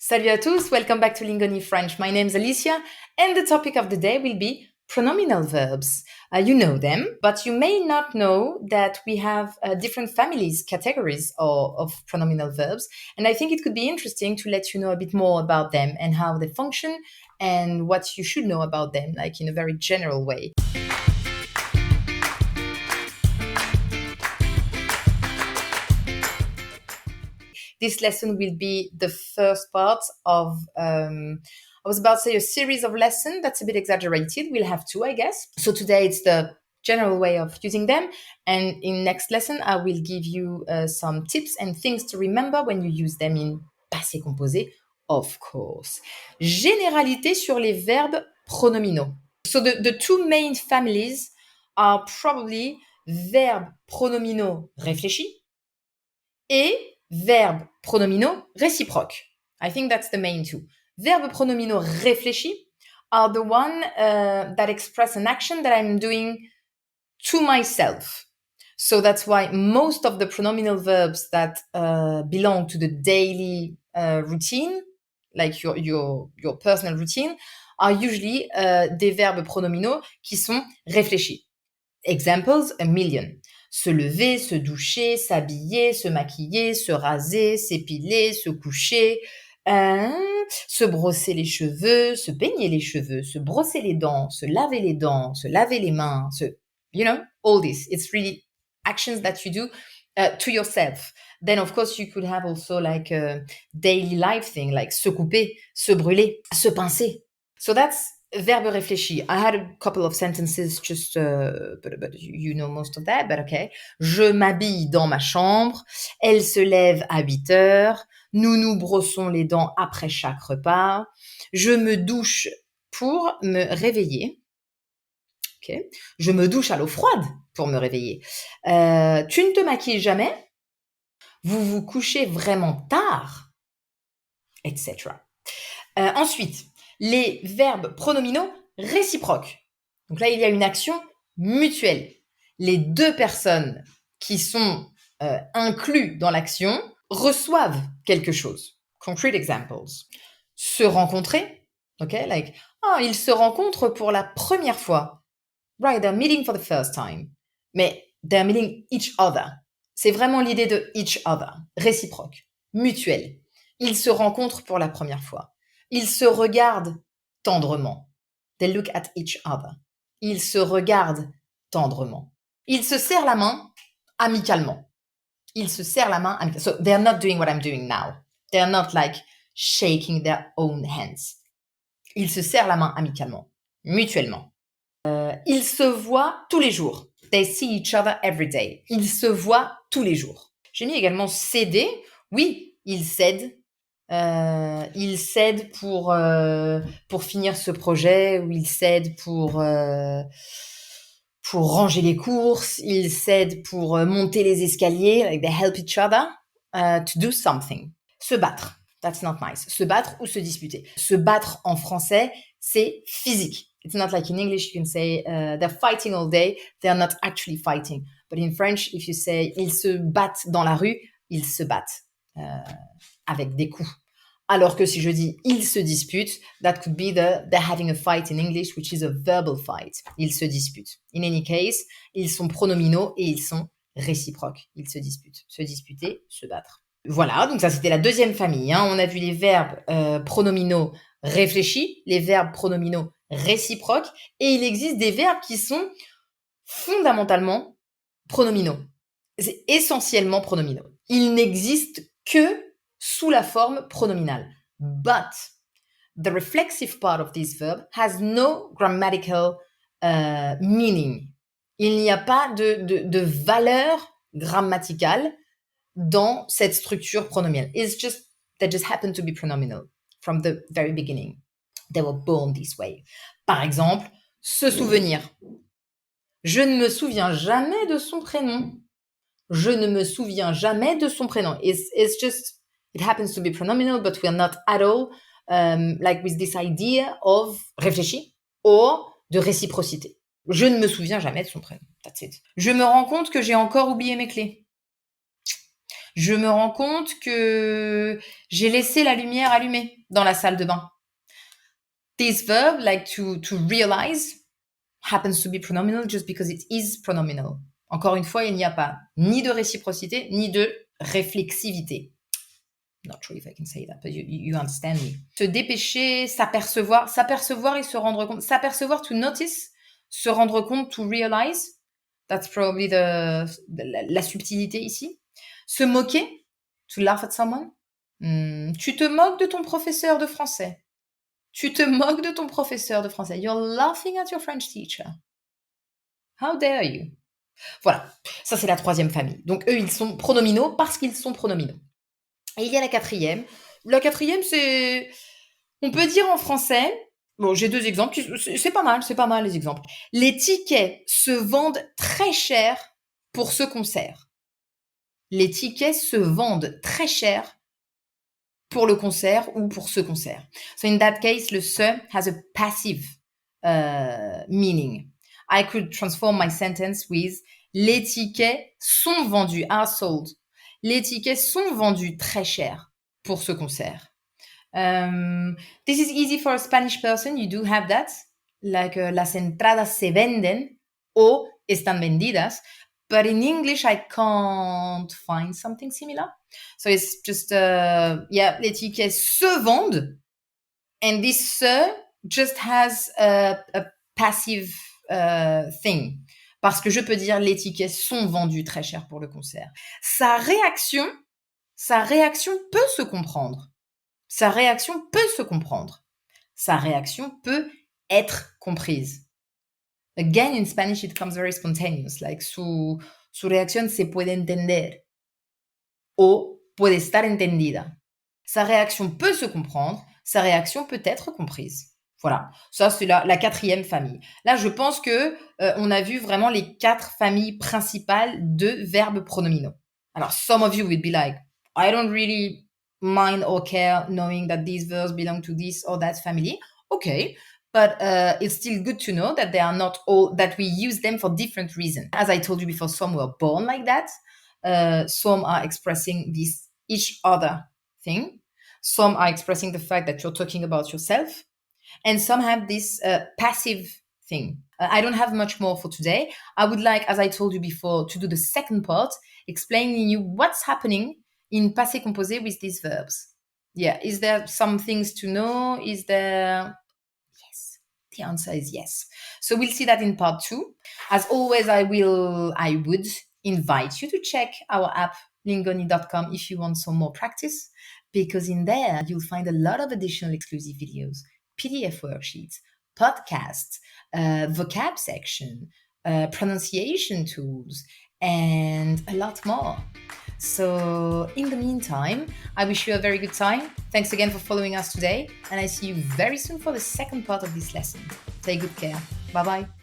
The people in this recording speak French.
Salut à tous, welcome back to Lingoni French. My name is Alicia, and the topic of the day will be pronominal verbs. You know them, but you may not know that we have different families, categories of pronominal verbs. And I think it could be interesting to let you know a bit more about them and how they function and what you should know about them, like in a very general way. This lesson will be the first part of, I was about to say a series of lessons. That's a bit exaggerated. We'll have two, I guess. So today it's the general way of using them. And in next lesson, I will give you some tips and things to remember when you use them in passé composé, of course. Généralité sur les verbes pronominaux. So the two main families are probably verbes pronominaux réfléchis et verbes pronominaux réciproques. I think that's the main two. Verbes pronominaux réfléchis are the one that express an action that I'm doing to myself. So that's why most of the pronominal verbs that belong to the daily routine, like your personal routine, are usually des verbes pronominaux qui sont réfléchis. Examples, a million. Se lever, se doucher, s'habiller, se maquiller, se raser, s'épiler, se coucher, se brosser les cheveux, se peigner les cheveux, se brosser les dents, se laver les mains, you know, all this. It's really actions that you do to yourself. Then, of course, you could have also like a daily life thing, like se couper, se brûler, se pincer. So that's verbe réfléchi. I had a couple of sentences just, but you know most of that, but okay. Je m'habille dans ma chambre. Elle se lève à 8 heures. Nous nous brossons les dents après chaque repas. Je me douche pour me réveiller. Okay. Je me douche à l'eau froide pour me réveiller. Tu ne te maquilles jamais. Vous vous couchez vraiment tard, etc. Ensuite, les verbes pronominaux réciproques. Donc là, il y a une action mutuelle. Les deux personnes qui sont incluses dans l'action reçoivent quelque chose. Concrete examples. Se rencontrer. Okay, like, ils se rencontrent pour la première fois. Right, they're meeting for the first time. Mais they're meeting each other. C'est vraiment l'idée de each other. Réciproque. Mutuel. Ils se rencontrent pour la première fois. Ils se regardent tendrement. They look at each other. Ils se regardent tendrement. Ils se serrent la main amicalement. Ils se serrent la main amicalement. So they're not doing what I'm doing now. They're not like shaking their own hands. Ils se serrent la main amicalement, mutuellement. Ils se voient tous les jours. They see each other every day. Ils se voient tous les jours. J'ai mis également céder. Oui, ils cèdent. Il cède pour finir ce projet, ou il cède pour ranger les courses, il cède pour monter les escaliers, like they help each other to do something. Se battre, that's not nice. Se battre ou se disputer. Se battre en français, c'est physique. It's not like in English you can say they're fighting all day, they're not actually fighting. But in French, if you say ils se battent dans la rue, ils se battent. Avec des coups. Alors que si je dis « ils se disputent », that could be they're having a fight in English, which is a verbal fight. Ils se disputent. In any case, ils sont pronominaux et ils sont réciproques. Ils se disputent. Se disputer, se battre. Voilà, donc ça c'était la deuxième famille. On a vu les verbes pronominaux réfléchis, les verbes pronominaux réciproques, et il existe des verbes qui sont fondamentalement pronominaux. C'est essentiellement pronominaux. Ils n'existent que sous la forme pronominale. But the reflexive part of this verb has no grammatical meaning. Il n'y a pas de valeur grammaticale dans cette structure pronominale. They just happen to be pronominal from the very beginning. They were born this way. Par exemple, se souvenir. Je ne me souviens jamais de son prénom. Je ne me souviens jamais de son prénom. It's just, it happens to be pronominal, but we are not at all like with this idea of réfléchi or de réciprocité. Je ne me souviens jamais de son prénom. That's it. Je me rends compte que j'ai encore oublié mes clés. Je me rends compte que j'ai laissé la lumière allumée dans la salle de bain. This verb, like to realize, happens to be pronominal just because it is pronominal. Encore une fois, il n'y a pas ni de réciprocité, ni de réflexivité. Not sure if I can say that, but you understand me. Se dépêcher, s'apercevoir et se rendre compte. S'apercevoir, to notice, se rendre compte, to realize. That's probably la subtilité ici. Se moquer, to laugh at someone. Tu te moques de ton professeur de français. Tu te moques de ton professeur de français. You're laughing at your French teacher. How dare you? Voilà, ça c'est la troisième famille. Donc eux, ils sont pronominaux parce qu'ils sont pronominaux. Et il y a la quatrième. La quatrième, c'est... On peut dire en français... Bon, j'ai 2 exemples. C'est pas mal les exemples. Les tickets se vendent très cher pour ce concert. Les tickets se vendent très cher pour le concert ou pour ce concert. So in that case, le se has a passive meaning. I could transform my sentence with les tickets sont vendus, are sold. Les tickets sont vendus très cher pour ce concert. This is easy for a Spanish person. You do have that. Like las entradas se venden o están vendidas. But in English, I can't find something similar. So it's just, les tickets se vendent. And this se just has a passive thing. Parce que je peux dire les tickets sont vendus très cher pour le concert. Sa réaction peut se comprendre. Sa réaction peut être comprise. Again, in Spanish, it comes very spontaneous. Like, su reacción se puede entender. O puede estar entendida. Sa réaction peut se comprendre. Sa réaction peut être comprise. Voilà, ça c'est la quatrième famille. Là, je pense que on a vu vraiment les 4 familles principales de verbes pronominaux. Alors, some of you will be like, I don't really mind or care knowing that these verbs belong to this or that family. Okay, but it's still good to know that they are not all, that we use them for different reasons. As I told you before, some were born like that. Some are expressing this each other thing. Some are expressing the fact that you're talking about yourself. And some have this passive thing. I don't have much more for today. I would like, as I told you before, to do the second part, explaining you what's happening in passé composé with these verbs. Yeah, is there some things to know? Is there... Yes, the answer is yes. So we'll see that in part 2. As always, I would invite you to check our app, lingoni.com, if you want some more practice, because in there, you'll find a lot of additional exclusive videos, PDF worksheets, podcasts, vocab section, pronunciation tools, and a lot more. So in the meantime, I wish you a very good time. Thanks again for following us today, and I see you very soon for the second part of this lesson. Take good care. Bye-bye.